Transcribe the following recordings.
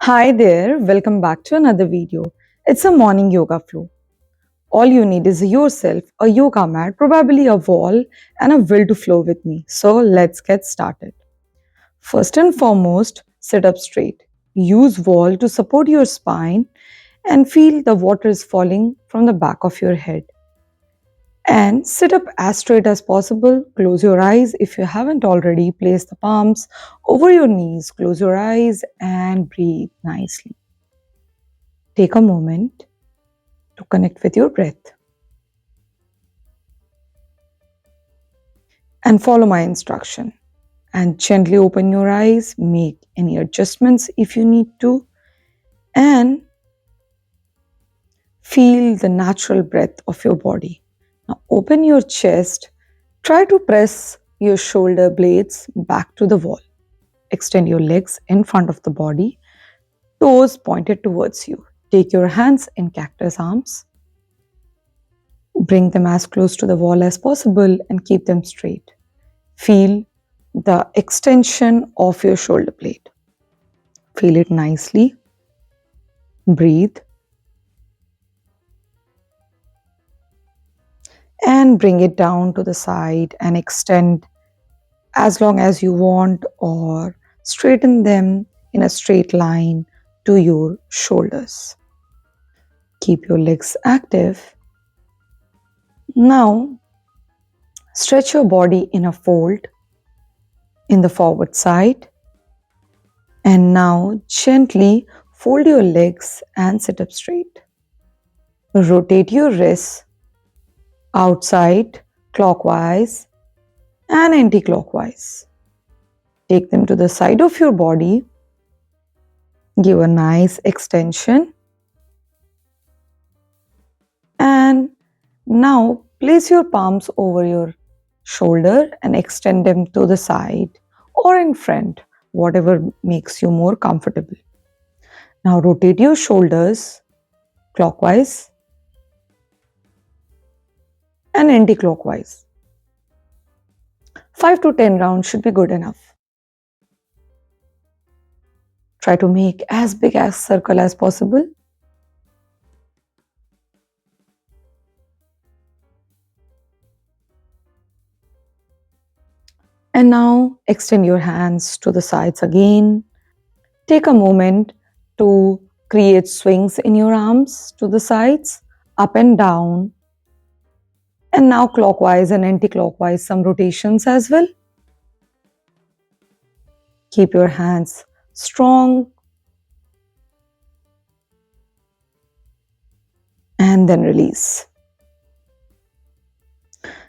Hi there, welcome back to another video. It's a morning yoga flow. All you need is yourself, a yoga mat, probably a wall, and a will to flow with me. So let's get started. First and foremost, sit up straight. Use wall to support your spine and feel the water is falling from the back of your head. And sit up as straight as possible. Close your eyes if you haven't already. Place the palms over your knees. Close your eyes and breathe nicely. Take a moment to connect with your breath and follow my instruction. And gently open your eyes, make any adjustments if you need to, and feel the natural breath of your body. Now open your chest, try to press your shoulder blades back to the wall. Extend your legs in front of the body, toes pointed towards you. Take your hands in cactus arms. Bring them as close to the wall as possible and keep them straight. Feel the extension of your shoulder blade. Feel it nicely. Breathe. And bring it down to the side and extend as long as you want, or straighten them in a straight line to your shoulders. Keep your legs active. Now, stretch your body in a fold in the forward side. And now gently fold your legs and sit up straight. Rotate your wrists outside, clockwise and anti-clockwise. Take them to the side of your body. Give a nice extension. And now place your palms over your shoulder and extend them to the side or in front, whatever makes you more comfortable. Now rotate your shoulders clockwise and anti-clockwise. 5 to 10 rounds should be good enough. Try to make as big a circle as possible. And now extend your hands to the sides again. Take a moment to create swings in your arms to the sides, up and down. And now clockwise and anti-clockwise, some rotations as well. Keep your hands strong. And then release.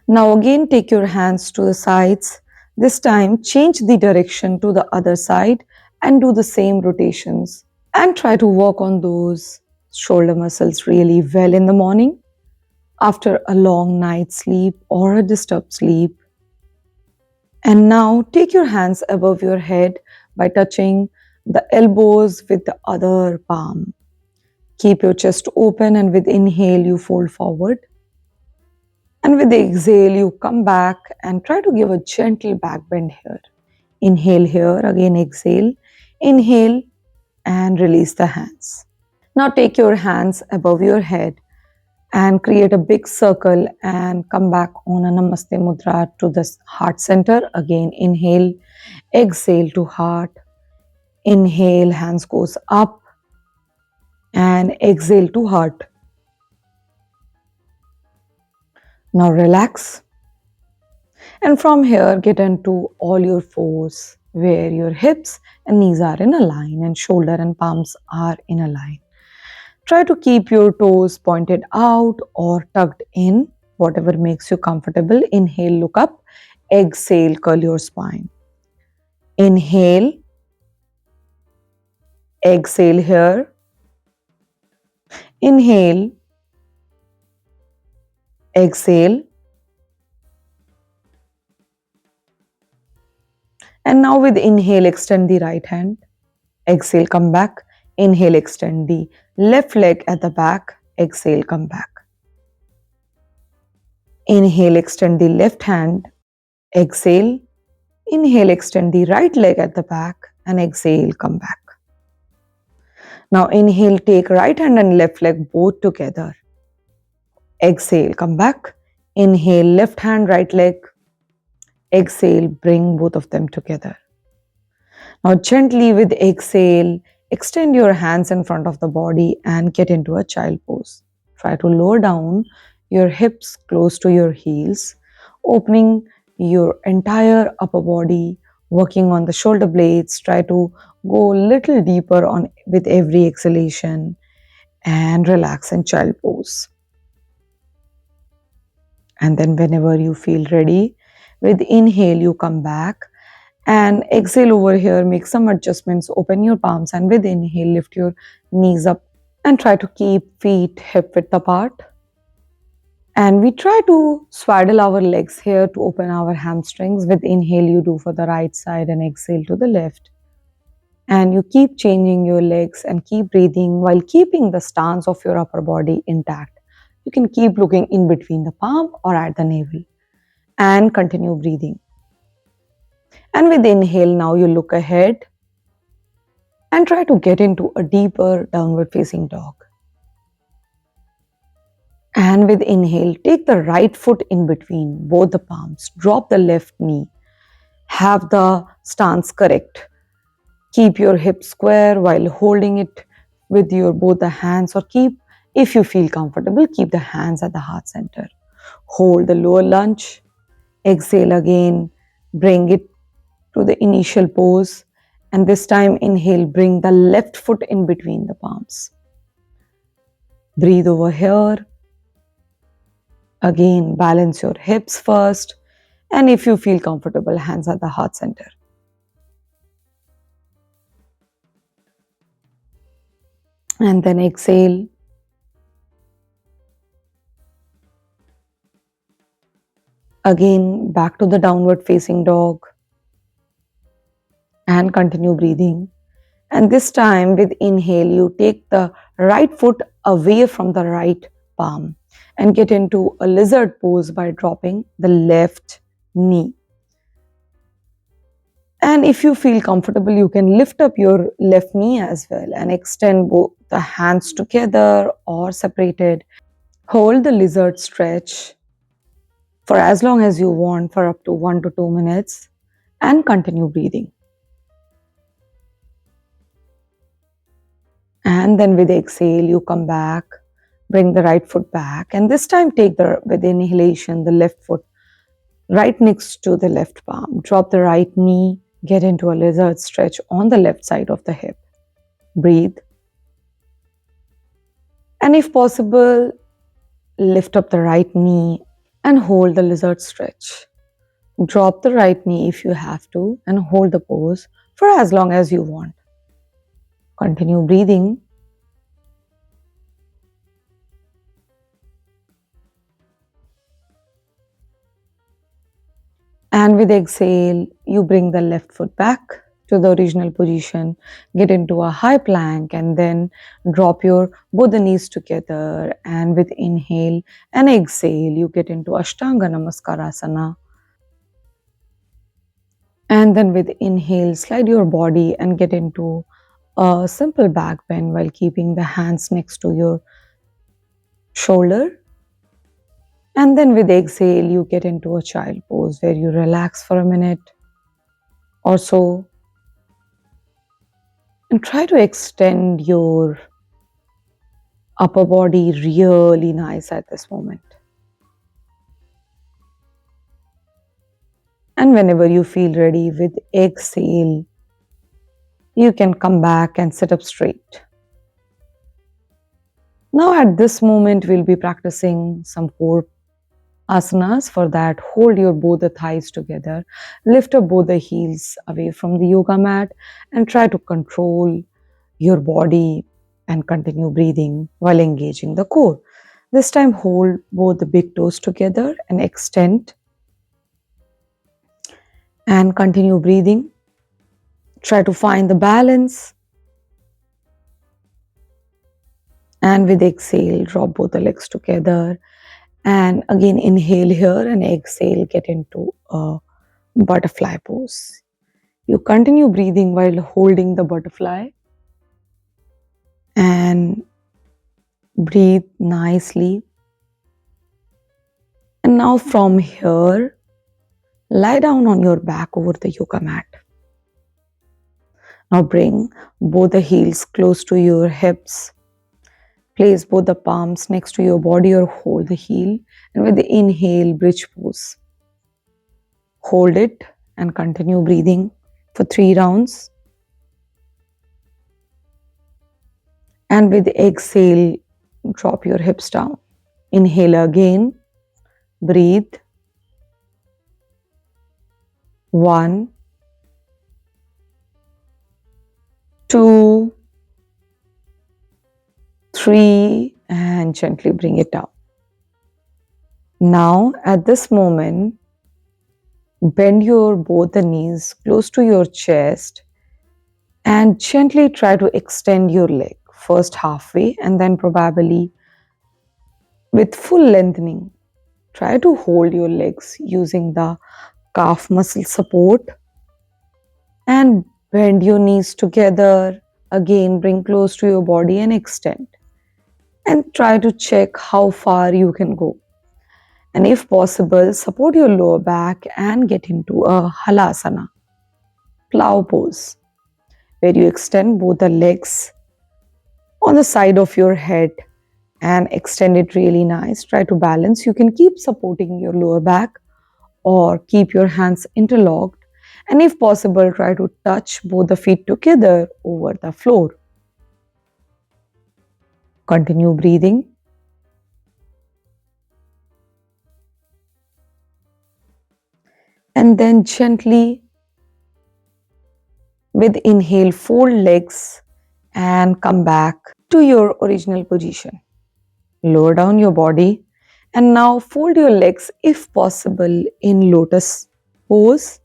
Now again take your hands to the sides. This time change the direction to the other side and do the same rotations. And try to work on those shoulder muscles really well in the morning after a long night's sleep or a disturbed sleep. And now take your hands above your head by touching the elbows with the other palm. Keep your chest open, and with inhale you fold forward. And with the exhale you come back and try to give a gentle back bend here. Inhale here, again exhale. Inhale and release the hands. Now take your hands above your head and create a big circle and come back on a Namaste Mudra to the heart center. Again inhale, exhale to heart. Inhale, hands goes up and exhale to heart. Now relax. And from here get into all your fours where your hips and knees are in a line and shoulder and palms are in a line. Try to keep your toes pointed out or tucked in, whatever makes you comfortable. Inhale, look up. Exhale, curl your spine. Inhale. Exhale here. Inhale. Exhale. And now with inhale, extend the right hand. Exhale, come back. Inhale, extend the left leg at the back. Exhale, come back. Inhale, extend the left hand. Exhale. Inhale, extend the right leg at the back and exhale, come back. Now inhale, take right hand and left leg both together. Exhale, come back. Inhale, left hand, right leg. Exhale, bring both of them together. Now gently with exhale, extend your hands in front of the body and get into a child pose. Try to lower down your hips close to your heels, opening your entire upper body, working on the shoulder blades. Try to go a little deeper on with every exhalation and relax in child pose. And then whenever you feel ready, with inhale you come back and exhale over here, make some adjustments, open your palms and with inhale lift your knees up and try to keep feet hip width apart. And we try to swaddle our legs here to open our hamstrings. With inhale you do for the right side and exhale to the left. And you keep changing your legs and keep breathing while keeping the stance of your upper body intact. You can keep looking in between the palm or at the navel and continue breathing. And with inhale, now you look ahead and try to get into a deeper downward facing dog. And with inhale, take the right foot in between both the palms, drop the left knee, have the stance correct. Keep your hips square while holding it with your both the hands, or keep, if you feel comfortable, keep the hands at the heart center. Hold the lower lunge, exhale again, bring it to the initial pose, and this time inhale, bring the left foot in between the palms. Breathe over here. Again, balance your hips first, and if you feel comfortable, hands at the heart center. And then exhale. Again, back to the downward facing dog and continue breathing. And this time with inhale, you take the right foot away from the right palm and get into a lizard pose by dropping the left knee. And if you feel comfortable, you can lift up your left knee as well and extend both the hands together or separated. Hold the lizard stretch for as long as you want, for up to 1 to 2 minutes, and continue breathing. And then with exhale, you come back, bring the right foot back, and this time take with inhalation, the left foot right next to the left palm. Drop the right knee, get into a lizard stretch on the left side of the hip. Breathe. And if possible, lift up the right knee and hold the lizard stretch. Drop the right knee if you have to and hold the pose for as long as you want. Continue breathing. And with exhale, you bring the left foot back to the original position, get into a high plank, and then drop your both the knees together. And with inhale and exhale, you get into Ashtanga Namaskarasana. And then with inhale, slide your body and get into a simple back bend while keeping the hands next to your shoulder. And then with exhale, you get into a child pose where you relax for a minute or so. And try to extend your upper body really nice at this moment. And whenever you feel ready, with exhale, you can come back and sit up straight. Now at this moment, we'll be practicing some core asanas. For that, hold your both the thighs together, lift up both the heels away from the yoga mat, and try to control your body and continue breathing while engaging the core. This time, hold both the big toes together and extend and continue breathing. Try to find the balance. And with exhale, drop both the legs together. And again, inhale here and exhale, get into a butterfly pose. You continue breathing while holding the butterfly. Breathe nicely. And now from here, lie down on your back over the yoga mat. Now bring both the heels close to your hips. Place both the palms next to your body or hold the heel. And with the inhale, bridge pose. Hold it and continue breathing for 3 rounds. And with the exhale, drop your hips down. Inhale again. Breathe. 1, 2, 3, and gently bring it down. Now, at this moment, bend your both the knees close to your chest and gently try to extend your leg. First halfway and then probably with full lengthening. Try to hold your legs using the calf muscle support and bend your knees together. Again, bring close to your body and extend. And try to check how far you can go. And if possible, support your lower back and get into a halasana, plow pose, where you extend both the legs on the side of your head and extend it really nice. Try to balance. You can keep supporting your lower back or keep your hands interlocked. And if possible, try to touch both the feet together over the floor. Continue breathing. And then gently, with inhale, fold legs and come back to your original position. Lower down your body and now fold your legs if possible in lotus pose,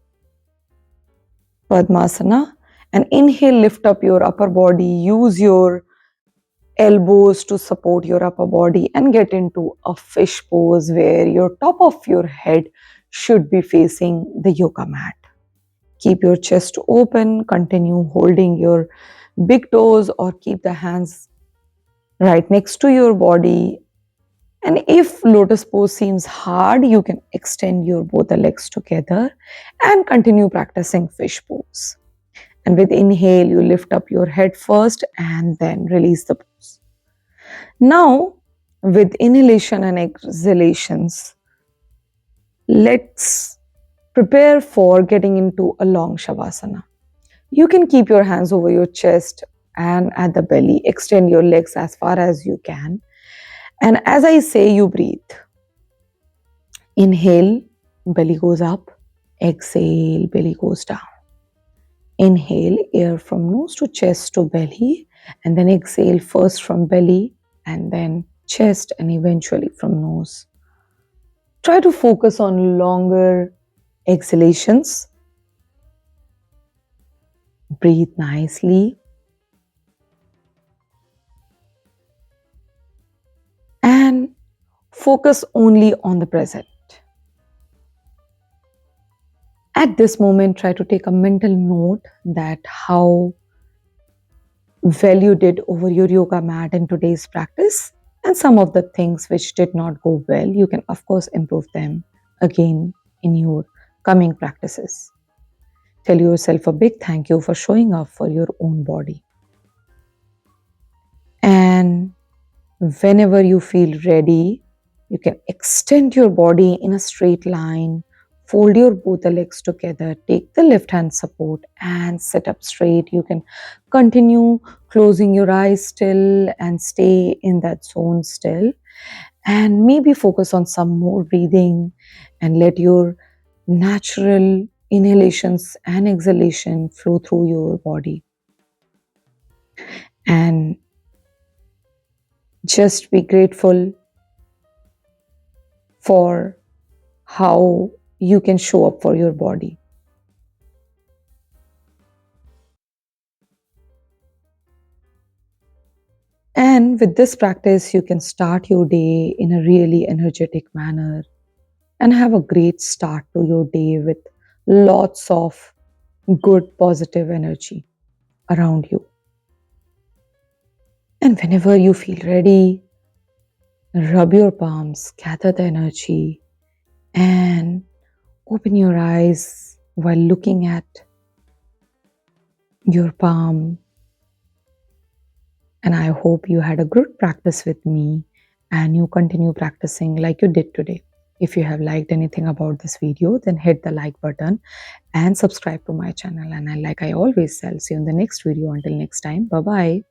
Padmasana, and inhale, lift up your upper body, use your elbows to support your upper body and get into a fish pose where your top of your head should be facing the yoga mat. Keep your chest open, continue holding your big toes or keep the hands right next to your body. And if lotus pose seems hard, you can extend your both the legs together and continue practicing fish pose. And with inhale, you lift up your head first and then release the pose. Now, with inhalation and exhalations, let's prepare for getting into a long Shavasana. You can keep your hands over your chest and at the belly. Extend your legs as far as you can. And as I say, you breathe. Inhale, belly goes up. Exhale, belly goes down. Inhale, air from nose to chest to belly. And then exhale first from belly and then chest and eventually from nose. Try to focus on longer exhalations. Breathe nicely. And focus only on the present. At this moment, try to take a mental note that how well you did over your yoga mat in today's practice, and some of the things which did not go well, you can of course improve them again in your coming practices. Tell yourself a big thank you for showing up for your own body. And whenever you feel ready, you can extend your body in a straight line. Fold your both the legs together, take the left hand support and sit up straight. You can continue closing your eyes still and stay in that zone still. And maybe focus on some more breathing and let your natural inhalations and exhalation flow through your body. And just be grateful for how you can show up for your body. And with this practice, you can start your day in a really energetic manner and have a great start to your day with lots of good positive energy around you. And whenever you feel ready, Rub your palms, gather the energy, and open your eyes while looking at your palm. And I hope you had a good practice with me and you continue practicing like you did today. If you have liked anything about this video, then hit the like button and subscribe to my channel. And like I always say, I'll see you in the next video. Until next time, bye bye.